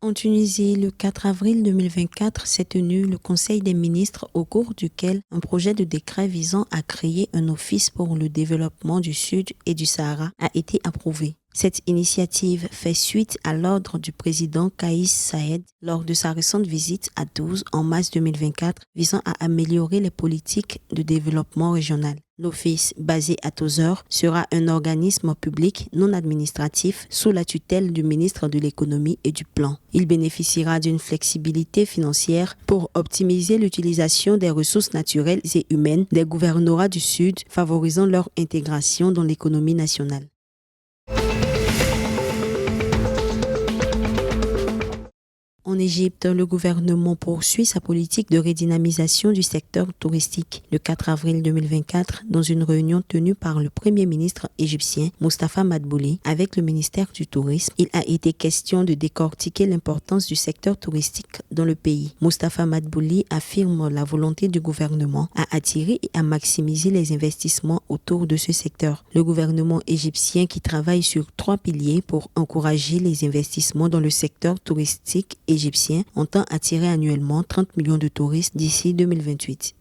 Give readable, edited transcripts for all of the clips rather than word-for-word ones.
En Tunisie, le 4 avril 2024 s'est tenu le Conseil des ministres au cours duquel un projet de décret visant à créer un office pour le développement du Sud et du Sahara a été approuvé. Cette initiative fait suite à l'ordre du président Kais Saied lors de sa récente visite à Toulouse en mars 2024 visant à améliorer les politiques de développement régional. L'office, basé à Tozeur, sera un organisme public non administratif sous la tutelle du ministre de l'économie et du plan. Il bénéficiera d'une flexibilité financière pour optimiser l'utilisation des ressources naturelles et humaines des gouvernorats du Sud, favorisant leur intégration dans l'économie nationale. En Égypte, le gouvernement poursuit sa politique de redynamisation du secteur touristique. Le 4 avril 2024, dans une réunion tenue par le Premier ministre égyptien Moustapha Madbouli avec le ministère du Tourisme, il a été question de décortiquer l'importance du secteur touristique dans le pays. Moustapha Madbouli affirme la volonté du gouvernement à attirer et à maximiser les investissements autour de ce secteur. Le gouvernement égyptien qui travaille sur 3 piliers pour encourager les investissements dans le secteur touristique égyptien entend attirer annuellement 30 millions de touristes d'ici 2028.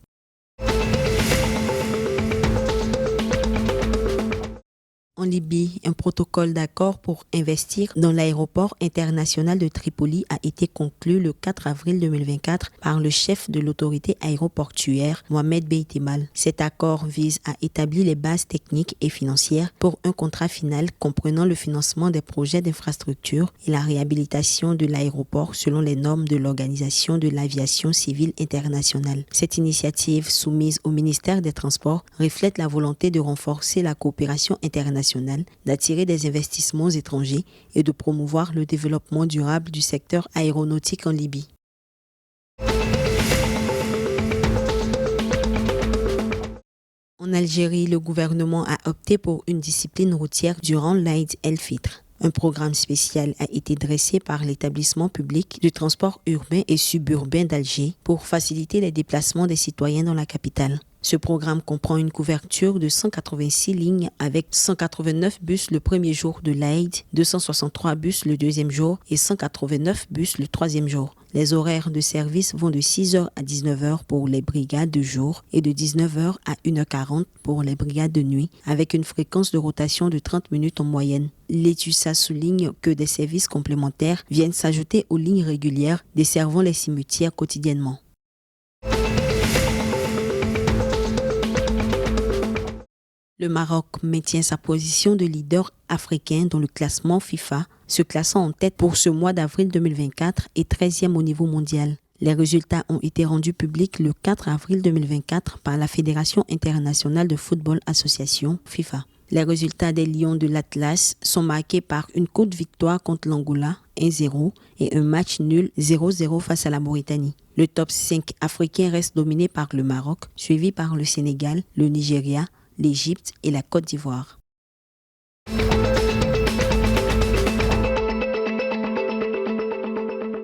En Libye, un protocole d'accord pour investir dans l'aéroport international de Tripoli a été conclu le 4 avril 2024 par le chef de l'autorité aéroportuaire, Mohamed Beitemal. Cet accord vise à établir les bases techniques et financières pour un contrat final comprenant le financement des projets d'infrastructure et la réhabilitation de l'aéroport selon les normes de l'Organisation de l'aviation civile internationale. Cette initiative, soumise au ministère des Transports, reflète la volonté de renforcer la coopération internationale, d'attirer des investissements étrangers et de promouvoir le développement durable du secteur aéronautique en Libye. En Algérie, le gouvernement a opté pour une discipline routière durant l'Aïd el-Fitr. Un programme spécial a été dressé par l'établissement public du transport urbain et suburbain d'Alger pour faciliter les déplacements des citoyens dans la capitale. Ce programme comprend une couverture de 186 lignes avec 189 bus le premier jour de l'Aïd, 263 bus le deuxième jour et 189 bus le troisième jour. Les horaires de service vont de 6h à 19h pour les brigades de jour et de 19h à 1h40 pour les brigades de nuit, avec une fréquence de rotation de 30 minutes en moyenne. L'ETUSA souligne que des services complémentaires viennent s'ajouter aux lignes régulières desservant les cimetières quotidiennement. Le Maroc maintient sa position de leader africain dans le classement FIFA, se classant en tête pour ce mois d'avril 2024 et 13e au niveau mondial. Les résultats ont été rendus publics le 4 avril 2024 par la Fédération internationale de football association FIFA. Les résultats des Lions de l'Atlas sont marqués par une courte victoire contre l'Angola 1-0 et un match nul 0-0 face à la Mauritanie. Le top 5 africain reste dominé par le Maroc, suivi par le Sénégal, le Nigeria, l'Égypte et la Côte d'Ivoire.